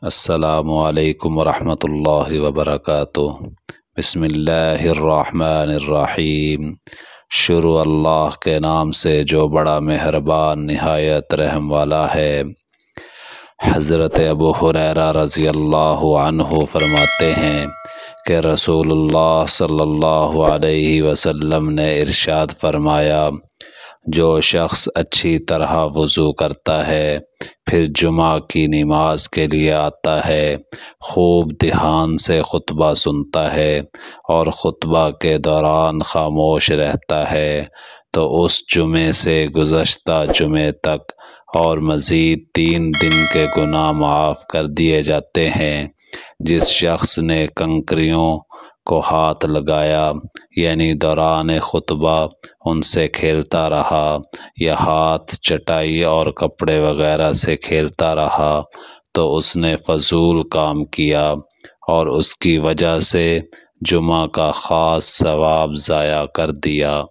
السلام علیکم ورحمۃ اللہ وبرکاتہ۔ بسم اللہ الرحمن الرحیم۔ شروع اللہ کے نام سے جو بڑا مہربان نہایت رحم والا ہے۔ حضرت ابو ہریرہ رضی اللہ عنہ فرماتے ہیں کہ رسول اللہ صلی اللہ علیہ وسلم نے ارشاد فرمایا، جو شخص اچھی طرح وضو کرتا ہے پھر جمعہ کی نماز کے لیے آتا ہے، خوب دھیان سے خطبہ سنتا ہے اور خطبہ کے دوران خاموش رہتا ہے، تو اس جمعے سے گزشتہ جمعے تک اور مزید 3 دن کے گناہ معاف کر دیے جاتے ہیں۔ جس شخص نے کنکریوں کو ہاتھ لگایا یعنی دوران خطبہ ان سے کھیلتا رہا یا ہاتھ چٹائی اور کپڑے وغیرہ سے کھیلتا رہا تو اس نے فضول کام کیا اور اس کی وجہ سے جمعہ کا خاص ثواب ضائع کر دیا۔